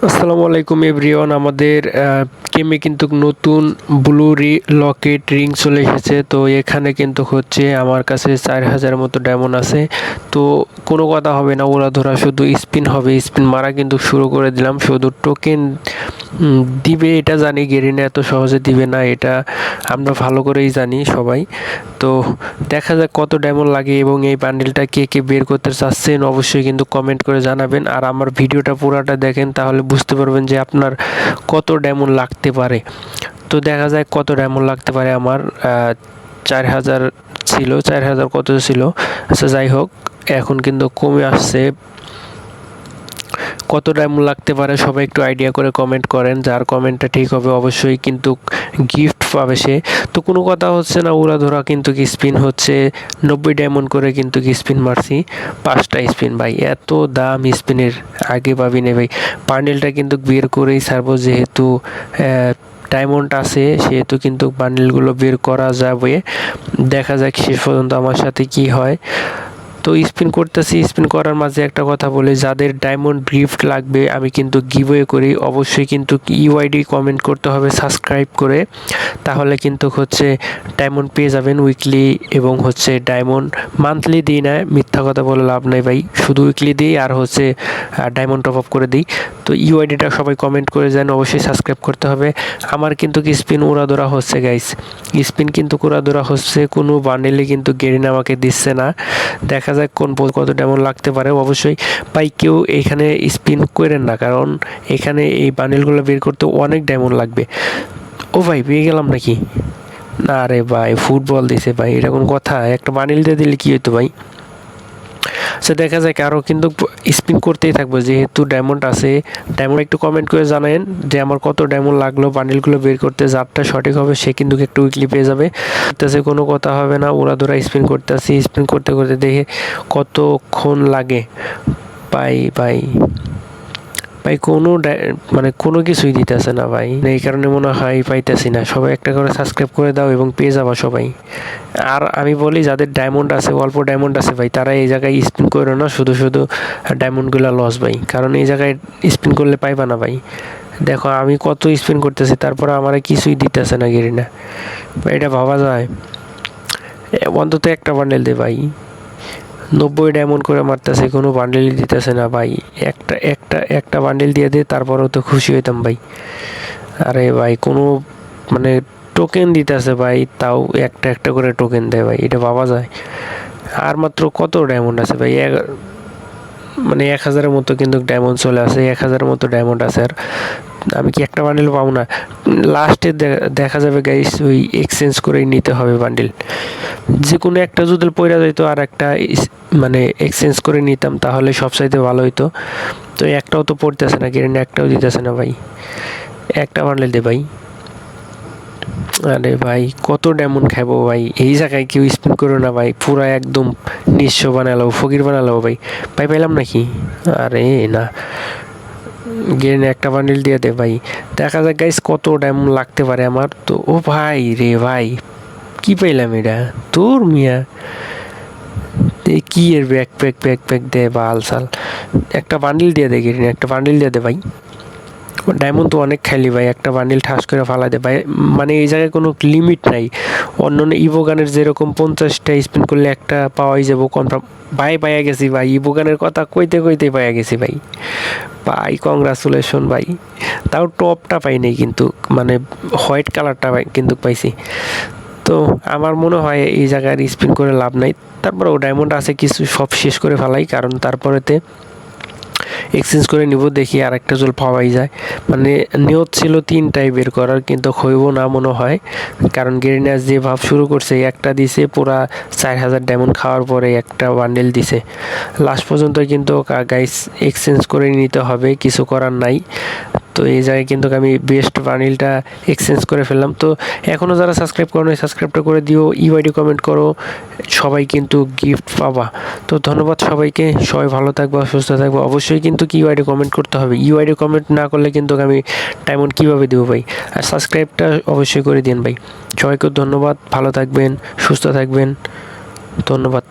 আসসালামু আলাইকুম এভরিওয়ান। আমাদের গেমে কিন্তু নতুন ব্লু লকেট রিং চলে এসেছে। তো এখানে কিন্তু হচ্ছে আমার কাছে 4000 মতো ডায়মন্ড আছে। তো কোনো কথা হবে না, ওরা ধরা শুধু স্পিন হবে, স্পিন মারা কিন্তু শুরু করে দিলাম। শুধু টোকেন দিবে এটা জানি, গেরিনা এত সহজে দিবে না, এটা আমরা ভালো করেই জানি সবাই। তো দেখা যাক কত ডায়মন্ড লাগে এবং এই বান্ডেলটা কে কে বের করতে চাচ্ছেন অবশ্যই কিন্তু কমেন্ট করে জানাবেন। আর আমার ভিডিওটা পুরাটা দেখেন, তাহলে বুঝতে পারবেন যে আপনার কত ডায়মন্ড লাগতে পারে। তো দেখা যায় কত ডায়মন্ড লাগতে পারে। আমার 4000 ছিল, 4000 কত ছিল, আচ্ছা যাই হোক, এখন কিন্তু কমে আসছে। কত ডায়মন্ড লাগতে পারে সবাই একটু আইডিয়া করে কমেন্ট করেন, যার কমেন্টটা ঠিক হবে অবশ্যই কিন্তু গিফট পাবে সে। তো কোনো কথা হচ্ছে না, উড়া ধরা কিন্তু স্পিন হচ্ছে 90 ডায়মন্ড করে কিন্তু স্পিন মারছি, 5টা স্পিন ভাই। এত দাম স্পিনের আগে পাবি না ভাই। বান্ডেলটা কিন্তু বের করেই ছাড়বো, যেহেতু ডায়মন্ড আছে সেহেতু কিন্তু বান্ডেলগুলো বের করা যাবে। দেখা যাক শেষ পর্যন্ত আমার সাথে কি হয়। তো স্পিন করতেছি, স্পিন করার মাঝে একটা কথা বলি, যাদের ডায়মন্ড গিফট লাগবে আমি কিন্তু গিভওয়ে করি, অবশ্যই কিন্তু ইউআইডি কমেন্ট করতে হবে সাবস্ক্রাইব করে, তাহলে কিন্তু হচ্ছে ডায়মন্ড পেয়ে যাবেন উইকলি। এবং হচ্ছে ডায়মন্ড মান্থলি দিই না, মিথ্যা কথা বলে লাভ নাই ভাই, শুধু উইকলি দিই আর হচ্ছে ডায়মন্ড টপ আপ করে দিই। তো ইউআইডিটা সবাই কমেন্ট করে যান, অবশ্যই সাবস্ক্রাইব করতে হবে। আমার কিন্তু স্পিন উড়াধরা হচ্ছে গাইস, স্পিন কিন্তু উড়াধরা হচ্ছে, কোনো বান্ডেলে কিন্তু গেরিনা আমাকে দিচ্ছে না। দেখা যাক কত ডায়মন্ড লাগতে পারে। অবশ্যই ভাই কেউ এখানে স্পিন করেন না, কারণ এখানে এই বান্ডেলগুলো বের করতে অনেক ডায়মন্ড লাগবে। ও ভাই পেয়ে গেলাম নাকি? না রে ভাই, ফুটবল দিছে ভাই, এটা কোন কথা? একটা বান্ডেল দিয়ে দিলে কি হতো ভাই। আচ্ছা দেখা যাক, আরও কিন্তু স্পিন করতেই থাকবো যেহেতু ডায়মন্ড আছে। ডায়মন্ড একটু কমেন্ট করে জানাবেন যে আমার কত ডায়মন্ড লাগলো বান্ডেলগুলো বের করতে, যারটা সঠিক হবে সে কিন্তু একটু উইকলি পেয়ে যাবে। করতেছে কোনো কথা হবে না, ওরা ধরা স্পিন করতেছি, স্পিন করতে করতে দেখে কতক্ষণ লাগে। ভাই ভাই ভাই কোনো মানে কোনো কিছুই দিতেছে না ভাই, এই কারণে মনে হয় পাইতেছি না। সবাই একটা করে সাবস্ক্রাইব করে দাও এবং পেয়ে যাবা সবাই। আর আমি বলি যাদের ডায়মন্ড আছে, অল্প ডায়মন্ড আছে ভাই, তারা এই জায়গায় স্পিন করো না, শুধু শুধু ডায়মন্ডগুলো লস ভাই, কারণ এই জায়গায় স্পিন করলে পাইবা না ভাই। দেখো আমি কত স্পিন করতেছি, তারপরে আমার কিছুই দিতেছে না গেরিনা, এটা ভাবা যায়? অন্তত একটা বান্ডেল দে ভাই। 90 ডায়মন্ড করে মারতেছে, কোনো বান্ডেলই দিতেছে না ভাই। একটা একটা একটা বান্ডেল দিয়ে দে, তারপরেও তো খুশি হইতাম ভাই। আরে ভাই কোনো মানে টোকেন দিতেছে ভাই, তাও একটা একটা করে টোকেন দেয় ভাই, এটা ভাবা যায়? আর মাত্র কত ডায়মন্ড আছে ভাই, মানে 1000-এর মতো কিন্তু ডায়মন্ড চলে আসে, 1000-এর মতো ডায়মন্ড আছে। আর আমি কি একটা বান্ডেল পাবো না? লাস্টে দেখা যাবে গাইস, ওই এক্সচেঞ্জ করেই নিতে হবে বান্ডেল। যে কোনো একটা যদি পড়ে যাইতো আর একটা মানে এক্সচেঞ্জ করে নিতাম, তাহলে সবচাইতে ভালো হইতো। তো একটাও তো পড়তেছে না, গেরিনা একটাও দিতেছে না ভাই। একটা বান্ডেল দে ভাই। আরে ভাই কত ডায়মন্ড খাবো ভাই, এই জায়গায় কেউ স্পিন করো না ভাই, পুরা একদম নিঃস্ব বানালো, ফকির বানালো ভাই। ভাই পাইলাম নাকি? আরে না, গেরিনা একটা বান্ডেল দিয়ে দে ভাই। দেখা যাক গাইস কত ডায়মন্ড লাগতে পারে আমার। তো ও ভাই রে ভাই, কি পাইলাম এটা? তোর মিয়া কি এর ব্যাক দে বাল সাল। একটা বান্ডিল দিয়ে দে গেরিনা, একটা বান্ডিল দিয়ে দে ভাই। ডায়মন্ড তো অনেক খাইলি ভাই, একটা বান্ডিল ঠাস করে ফালা দে ভাই। মানে এই জায়গায় কোনো লিমিট নাই। অন্য ইভোগানের যেরকম 50টা স্পিন করলে একটা পাওয়াই যাবো কনফার্ম। ভাই পাইয়া গেছি ভাই, ইভোগানের কথা কইতে কইতে পাইয়া গেছি ভাই। ভাই কংগ্রাচুলেশন ভাই। তাও টপটা পাই নাই কিন্তু, মানে হোয়াইট কালারটা কিন্তু পাইছি। তো আমার মনে হয় এই জায়গায় স্পিন করে লাভ নাই, তারপরেও ডায়মন্ড আছে কিছু, সব শেষ করে ফেলাই, কারণ তারপরেতে এক্সচেঞ্জ করে নিব, দেখি আর একটা জল পাওয়াই যায়। মানে নিয়ত ছিল 3টাই বের করার, কিন্তু হইব না মনে হয়, কারণ গেরিনা যে ভাব শুরু করছে, একটা দিছে পুরা 4000 ডায়মন্ড খাওয়ার পরে একটা বান্ডেল দিছে। লাস্ট পর্যন্ত কিন্তু গাইস এক্সচেঞ্জ করে নিতে হবে, কিছু করার নাই। তো এই জায়গায় কিন্তু আমি বেস্ট বান্ডিলটা এক্সচেঞ্জ করে ফেললাম। তো এখনও যারা সাবস্ক্রাইব করো নাই, সাবস্ক্রাইবটা করে দিও, ইউআইডি কমেন্ট করো, সবাই কিন্তু গিফট পাবা। তো ধন্যবাদ সবাইকে, সবাই ভালো থাকবো, সুস্থ থাকবো। অবশ্যই কিন্তু ইউআইডি কমেন্ট করতে হবে, ইউআইডি কমেন্ট না করলে কিন্তু আমি ডায়মন্ড কীভাবে দেবো ভাই। আর সাবস্ক্রাইবটা অবশ্যই করে দিন ভাই। সবাইকে ধন্যবাদ, ভালো থাকবেন, সুস্থ থাকবেন, ধন্যবাদ।